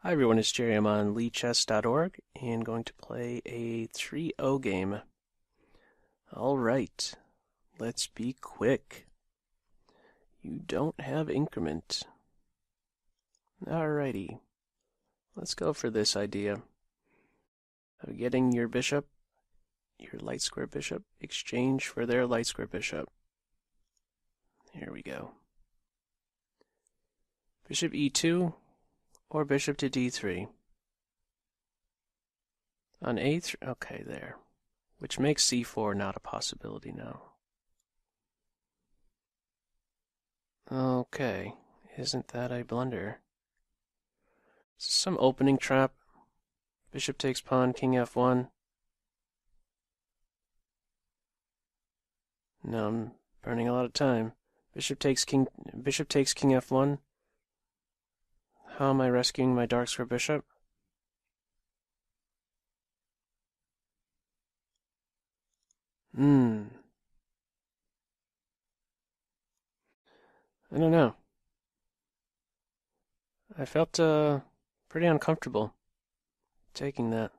Hi everyone, it's Jerry. I'm on LeeChess.org and going to play a 3-0 game. Alright, let's be quick. You don't have increment. Alrighty, let's go for this idea of getting your bishop, your light square bishop, exchange for their light square bishop. Here we go. Bishop e2 or bishop to d3. On a3, okay, there. Which makes c4 not a possibility now. Okay, isn't that a blunder? Is this some opening trap? Bishop takes pawn, king f1. No, I'm burning a lot of time. Bishop takes king f1. How am I rescuing my dark square bishop? I don't know. I felt pretty uncomfortable taking that.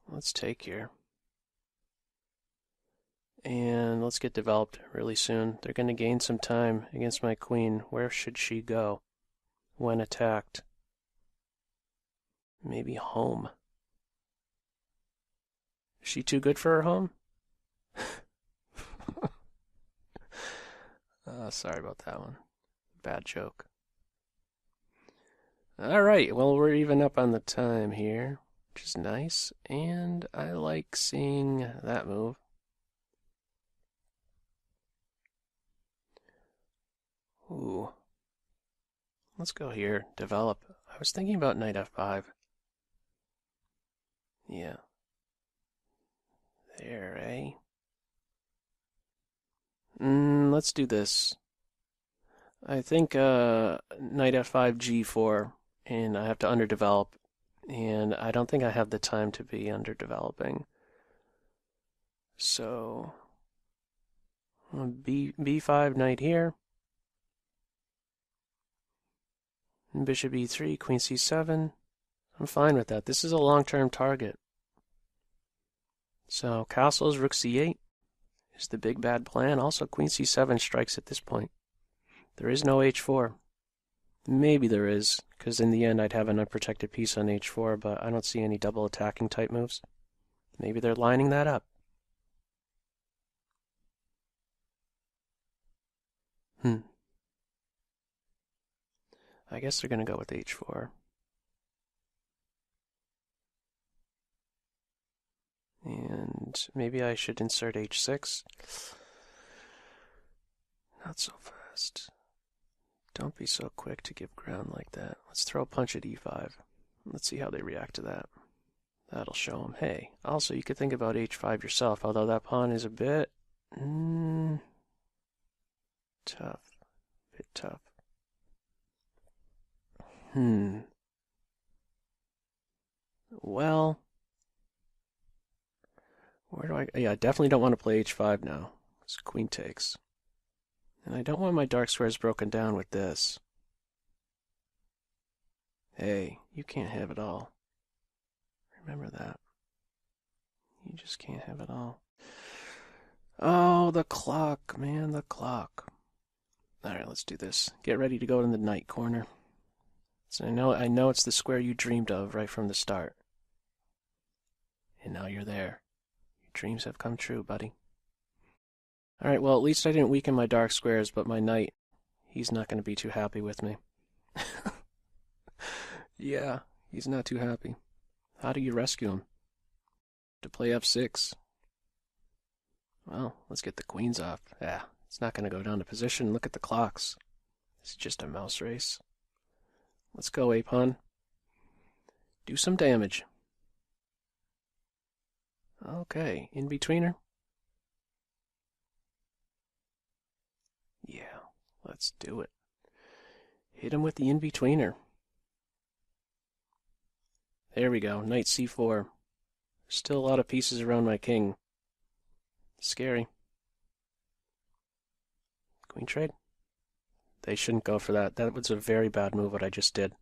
Let's take here. And let's get developed really soon. They're going to gain some time against my queen. Where should she go when attacked? Maybe home. Is she too good for her home? Sorry about that one. Bad joke. Alright, well, we're even up on the time here, which is nice. And I like seeing that move. Ooh. Let's go here. Develop. I was thinking about knight f5. Yeah. There, eh? Let's do this. I think knight f5, g4, and I have to underdevelop, and I don't think I have the time to be underdeveloping. So, b5, knight here. Bishop e3, queen c7. I'm fine with that. This is a long-term target. So castles, rook c8 is the big bad plan. Also, queen c7 strikes at this point. There is no h4. Maybe there is, because in the end I'd have an unprotected piece on h4, but I don't see any double attacking type moves. Maybe they're lining that up. I guess they're going to go with h4. And maybe I should insert h6. Not so fast. Don't be so quick to give ground like that. Let's throw a punch at e5. Let's see how they react to that. That'll show them. Hey, also you could think about h5 yourself, although that pawn is a bit tough. Bit tough. Well, where do I... Yeah, I definitely don't want to play h5 now. It's queen takes. And I don't want my dark squares broken down with this. Hey, you can't have it all. Remember that. You just can't have it all. Oh, the clock, man, the clock. Alright, let's do this. Get ready to go in the knight corner. So I know it's the square you dreamed of right from the start. And now you're there. Your dreams have come true, buddy. Alright, well, at least I didn't weaken my dark squares, but my knight, he's not going to be too happy with me. Yeah, he's not too happy. How do you rescue him? To play f6. Well, let's get the queens off. Yeah, it's not going to go down to position. Look at the clocks. It's just a mouse race. Let's go, a-pawn. Do some damage. Okay, in-betweener. Yeah, let's do it. Hit him with the in-betweener. There we go, knight c4. Still a lot of pieces around my king. Scary. Queen trade. They shouldn't go for that. That was a very bad move, what I just did.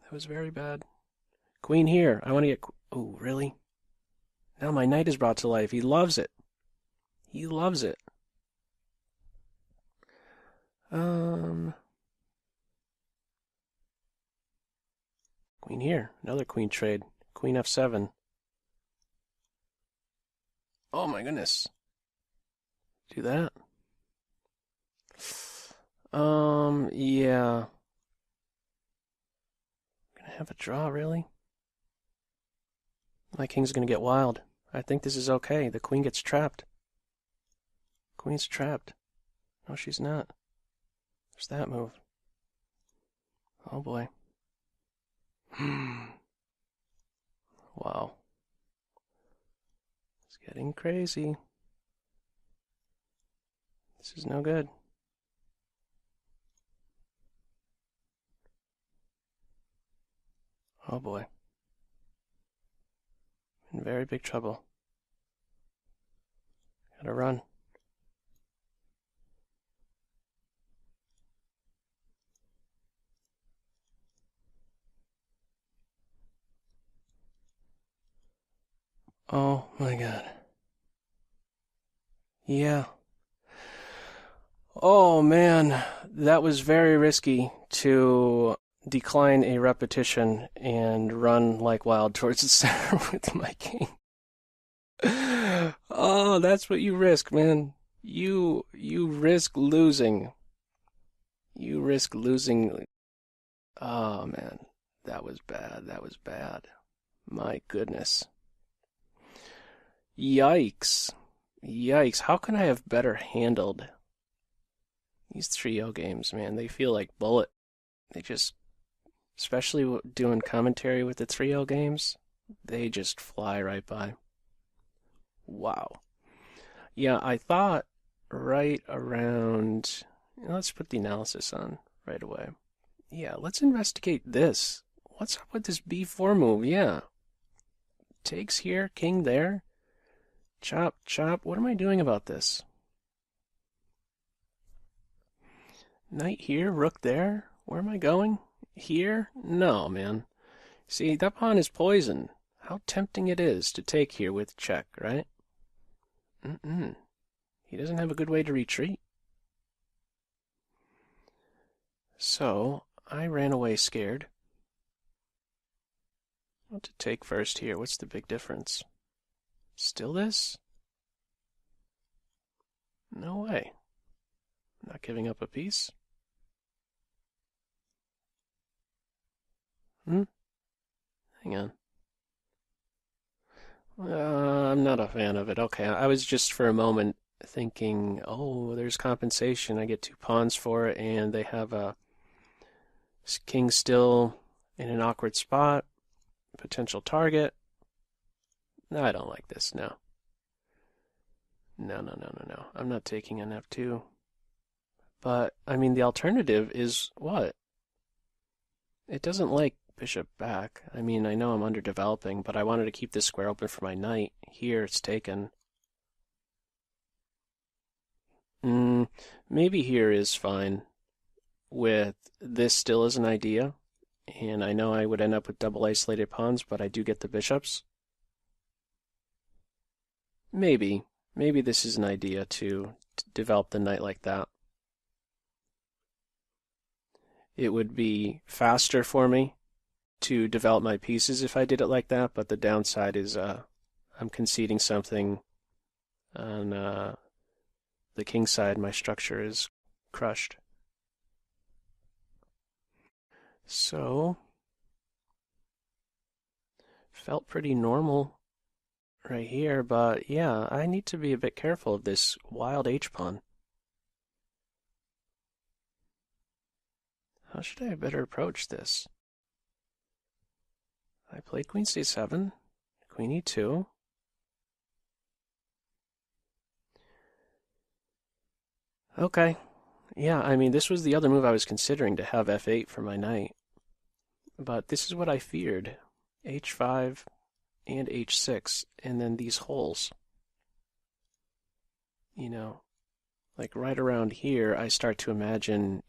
That was very bad. Queen here. I want to get... Oh, really? Now my knight is brought to life. He loves it. He loves it. Queen here. Another queen trade. Queen f7. Oh my goodness. Do that. Yeah. Gonna have a draw, really? My king's gonna get wild. I think this is okay. The queen gets trapped. Queen's trapped. No, she's not. There's that move. Oh boy. Wow. It's getting crazy. This is no good. Oh boy. In very big trouble. Gotta run. Oh my god. Yeah. Oh man, that was very risky to decline a repetition and run like wild towards the center with my king. Oh, that's what you risk, man. You risk losing. You risk losing. Oh man, that was bad. That was bad. My goodness. Yikes. Yikes. How can I have better handled these 3-0 games, man? They feel like bullet. They just, especially doing commentary with the 3-0 games, they just fly right by. Wow. Yeah, I thought right around... Let's put the analysis on right away. Yeah, let's investigate this. What's up with this b4 move? Yeah. Takes here, king there. Chop, chop. What am I doing about this? Knight here, rook there. Where am I going? Here? No, man. See, that pawn is poison. How tempting it is to take here with check, right? He doesn't have a good way to retreat. So, I ran away scared. What to take first here? What's the big difference? Still this? No way. Not giving up a piece? Hang on. I'm not a fan of it. Okay, I was just for a moment thinking, oh, there's compensation. I get 2 pawns for it, and they have a king still in an awkward spot. Potential target. No, I don't like this. No. No. I'm not taking an f2. But, I mean, the alternative is what? It doesn't like bishop back. I mean, I know I'm underdeveloping, but I wanted to keep this square open for my knight. Here, it's taken. Maybe here is fine with this still as an idea. And I know I would end up with double isolated pawns, but I do get the bishops. Maybe this is an idea to develop the knight like that. It would be faster for me to develop my pieces if I did it like that, but the downside is I'm conceding something on the king side. My structure is crushed. So, felt pretty normal right here, but yeah, I need to be a bit careful of this wild h-pawn. How should I better approach this? I played queen c7, queen e2. Okay. Yeah, I mean, this was the other move I was considering, to have f8 for my knight. But this is what I feared. h5 and h6, and then these holes. You know, like right around here, I start to imagine,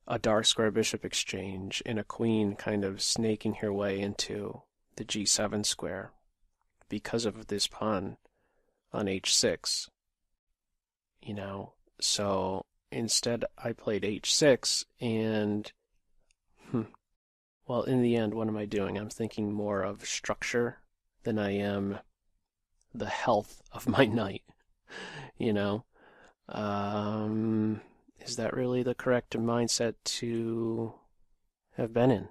a dark square bishop exchange and a queen kind of snaking her way into the g7 square because of this pawn on h6, So instead, I played h6, and, well, in the end, what am I doing? I'm thinking more of structure than I am the health of my knight, you know? Is that really the correct mindset to have been in?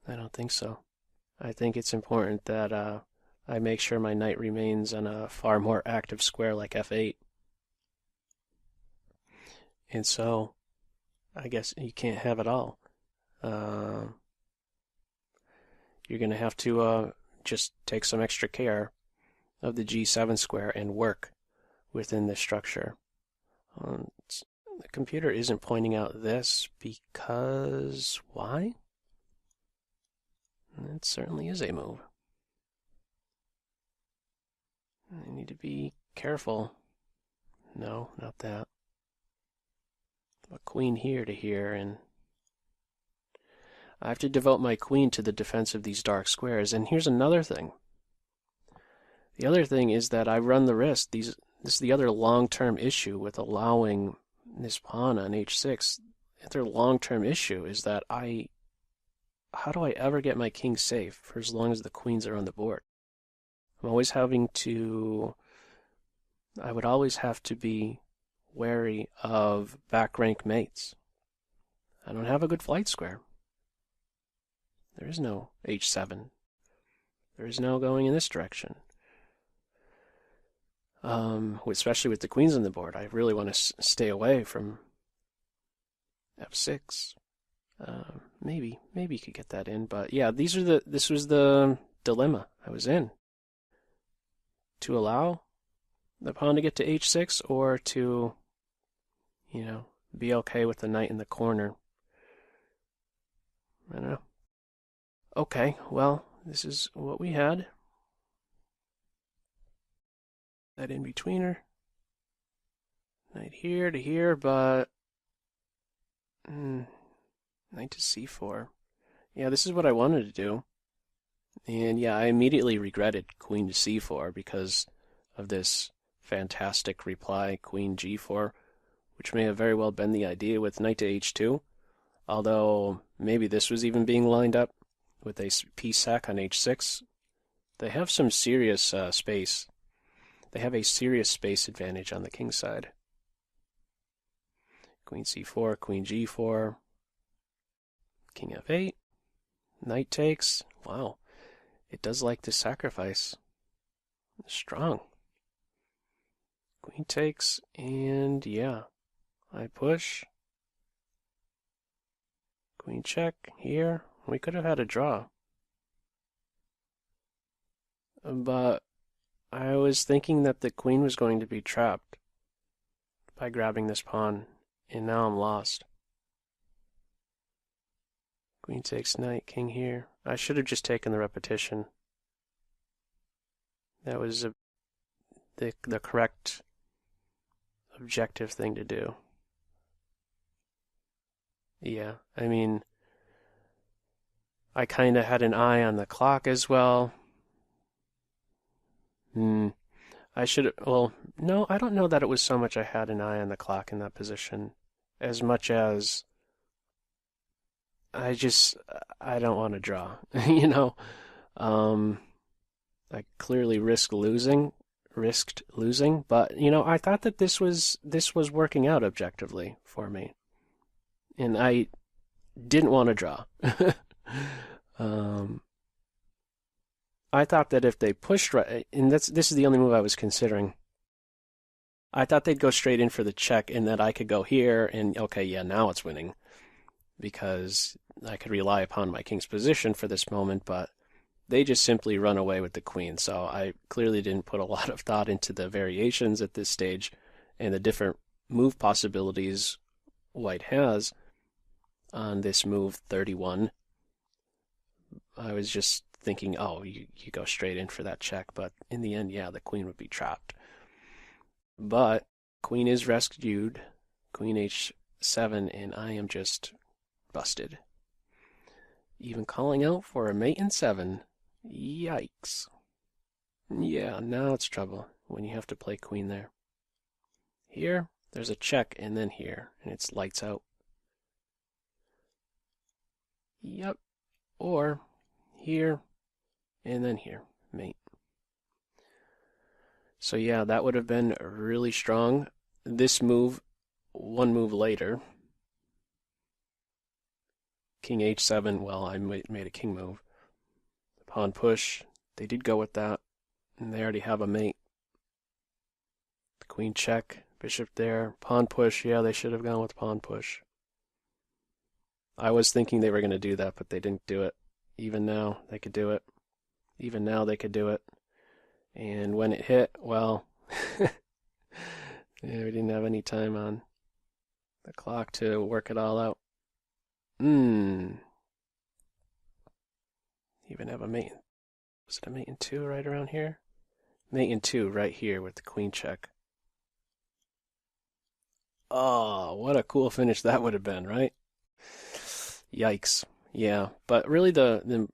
I don't think so. I think it's important that I make sure my knight remains on a far more active square like f8. And so, I guess you can't have it all. You're going to have to just take some extra care of the g7 square and work within this structure. The computer isn't pointing out this because why? It certainly is a move. I need to be careful. No, not that. A queen here to here, and I have to devote my queen to the defense of these dark squares. And here's another thing. The other thing is that I run the risk. This is the other long-term issue with allowing this pawn on h6. The other long-term issue is that how do I ever get my king safe for as long as the queens are on the board? I'm always having to, I would always have to be wary of back rank mates. I don't have a good flight square. There is no h7. There is no going in this direction. Especially with the queens on the board, I really want to stay away from f6. Maybe you could get that in, but yeah, this was the dilemma I was in. To allow the pawn to get to h6, or to, be okay with the knight in the corner. I don't know. Okay, well, this is what we had. That in-betweener. Knight here to here, but knight to c4. Yeah, this is what I wanted to do. And yeah, I immediately regretted queen to c4 because of this fantastic reply, queen g4, which may have very well been the idea with knight to h2, although maybe this was even being lined up with a piece sack on h6. They have some serious space. They have a serious space advantage on the king side. Queen c4, queen g4, king f8, knight takes. Wow, it does like to sacrifice. Strong. Queen takes, and yeah, I push. Queen check here. We could have had a draw. But I was thinking that the queen was going to be trapped by grabbing this pawn, and now I'm lost. Queen takes knight, king here. I should have just taken the repetition. That was the correct objective thing to do. Yeah, I mean, I kind of had an eye on the clock as well. I should, well, no, I don't know that it was so much I had an eye on the clock in that position, as much as I don't want to draw, I clearly risked losing, but I thought that this was working out objectively for me, and I didn't want to draw. I thought that if they pushed right, and this is the only move I was considering. I thought they'd go straight in for the check, and that I could go here, and okay, yeah, now it's winning, because I could rely upon my king's position for this moment, but they just simply run away with the queen. So I clearly didn't put a lot of thought into the variations at this stage and the different move possibilities white has on this move 31. I was just thinking, oh, you go straight in for that check, but in the end, yeah, the queen would be trapped. But queen is rescued, queen h7, and I am just busted. Even calling out for a mate in 7. Yikes. Yeah, now it's trouble when you have to play queen there. Here, there's a check, and then here, and it's lights out. Yep. Or here, and then here, mate. So yeah, that would have been really strong. This move, one move later, king h7, well, I made a king move. Pawn push, they did go with that, and they already have a mate. The queen check, bishop there, pawn push, yeah, they should have gone with pawn push. I was thinking they were going to do that, but they didn't do it. Even now, they could do it. Even now, they could do it. And when it hit, well, yeah, we didn't have any time on the clock to work it all out. Even have a mate. Was it a mate in 2 right around here? Mate in 2 right here with the queen check. Oh, what a cool finish that would have been, right? Yikes. Yeah, but really the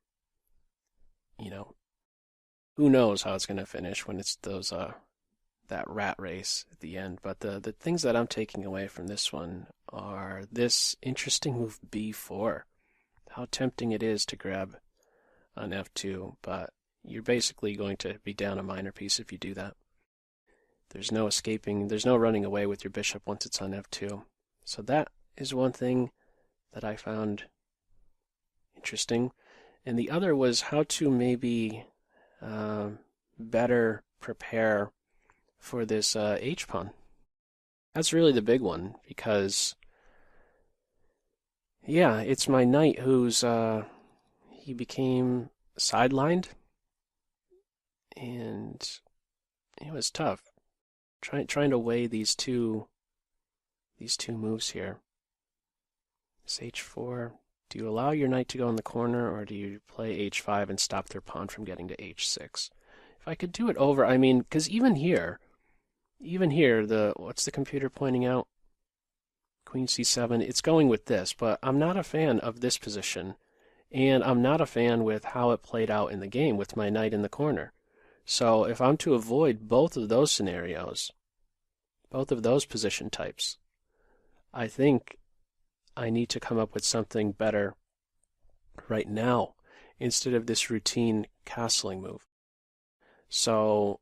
who knows how it's going to finish when it's those that rat race at the end. But the things that I'm taking away from this one are this interesting move b4. How tempting it is to grab on f2, but you're basically going to be down a minor piece if you do that. There's no escaping, there's no running away with your bishop once it's on f2. So that is one thing that I found interesting. And the other was how to maybe better prepare for this h-pawn. That's really the big one, because yeah, it's my knight who's he became sidelined, and it was tough. Trying to weigh these two moves here. This h4. Do you allow your knight to go in the corner, or do you play h5 and stop their pawn from getting to h6? If I could do it over, I mean, because even here, what's the computer pointing out? Queen c7, it's going with this, but I'm not a fan of this position, and I'm not a fan with how it played out in the game with my knight in the corner. So if I'm to avoid both of those scenarios, both of those position types, I think I need to come up with something better right now instead of this routine castling move. So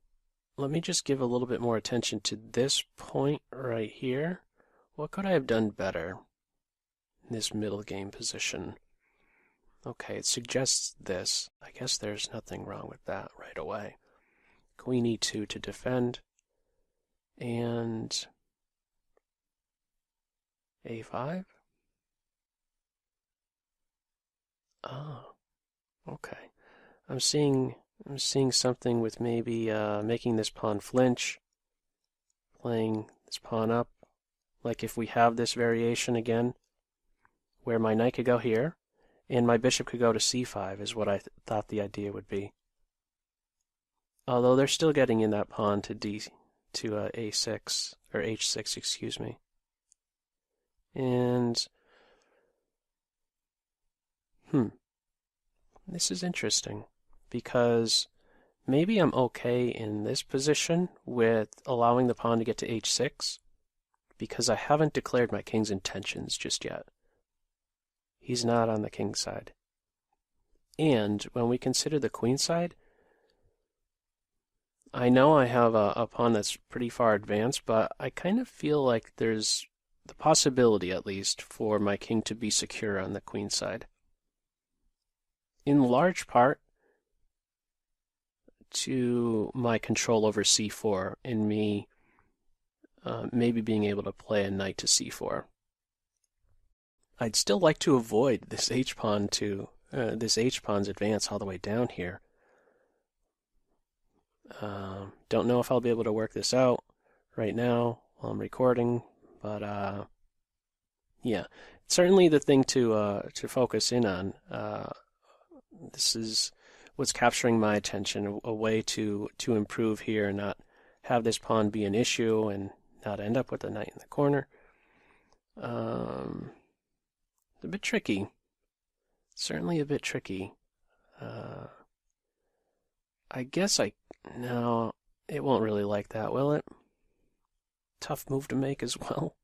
let me just give a little bit more attention to this point right here. What could I have done better in this middle game position? Okay, it suggests this. I guess there's nothing wrong with that right away. Queen e2 to defend, and a5. Oh, okay. I'm seeing something with maybe making this pawn flinch, playing this pawn up. Like if we have this variation again, where my knight could go here, and my bishop could go to c5 is what I thought the idea would be. Although they're still getting in that pawn to a6 or h6, excuse me. And this is interesting, because maybe I'm okay in this position with allowing the pawn to get to h6, because I haven't declared my king's intentions just yet. He's not on the king side. And when we consider the queen side, I know I have a pawn that's pretty far advanced, but I kind of feel like there's the possibility, at least, for my king to be secure on the queen side. In large part to my control over c4 and me maybe being able to play a knight to c4. I'd still like to avoid this h-pawn this h-pawn's advance all the way down here. Don't know if I'll be able to work this out right now while I'm recording, but yeah, certainly the thing to focus in on. This is what's capturing my attention, a way to improve here and not have this pawn be an issue and not end up with the knight in the corner. It's a bit tricky. Certainly a bit tricky. I guess no, it won't really like that, will it? Tough move to make as well.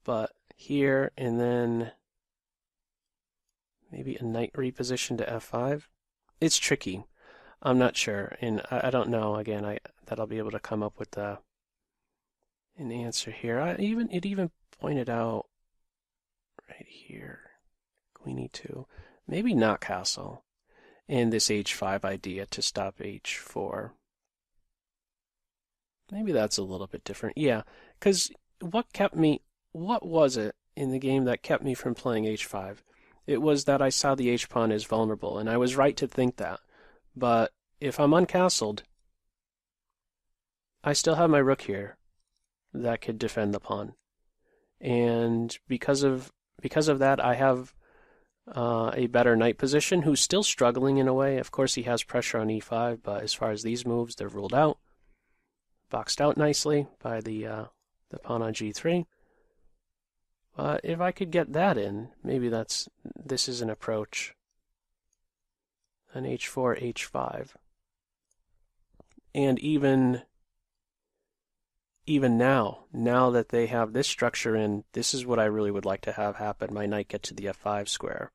But here, and then maybe a knight reposition to f5. It's tricky. I'm not sure, and I don't know. Again, that I'll be able to come up with an answer here. It even pointed out right here, queen e2, maybe not castle, and this h5 idea to stop h4. Maybe that's a little bit different. Yeah, because what was it in the game that kept me from playing h5? It was that I saw the h-pawn as vulnerable, and I was right to think that. But if I'm uncastled, I still have my rook here that could defend the pawn. And because of that, I have a better knight position, who's still struggling in a way. Of course, he has pressure on e5, but as far as these moves, they're ruled out. Boxed out nicely by the pawn on g3. But if I could get that in, maybe this is an approach. An h4, h5. And even now that they have this structure in, this is what I really would like to have happen. My knight get to the f5 square.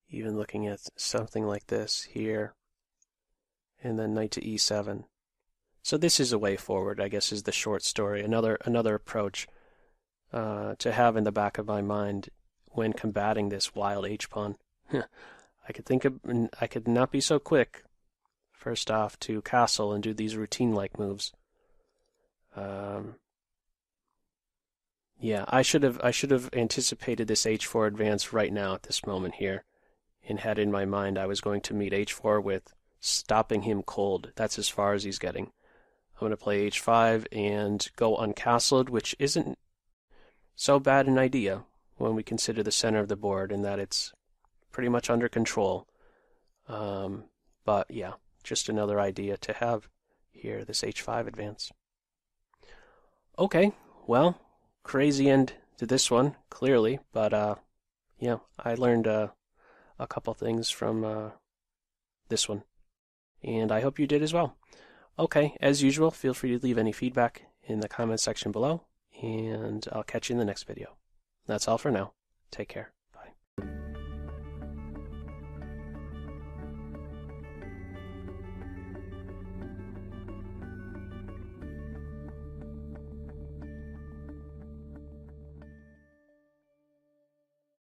Even looking at something like this here, and then knight to e7. So this is a way forward, I guess, is the short story. Another approach to have in the back of my mind when combating this wild h-pawn. I could not be so quick, first off, to castle and do these routine-like moves. Yeah, I should have anticipated this h4 advance right now at this moment here, and had in my mind I was going to meet h4 with stopping him cold. That's as far as he's getting. I'm going to play h5 and go uncastled, which isn't so bad an idea when we consider the center of the board and that it's pretty much under control. But yeah, just another idea to have here, this h5 advance. Okay, well, crazy end to this one, clearly, but yeah, I learned a couple things from this one, and I hope you did as well. Okay, as usual, feel free to leave any feedback in the comment section below, and I'll catch you in the next video. That's all for now. Take care.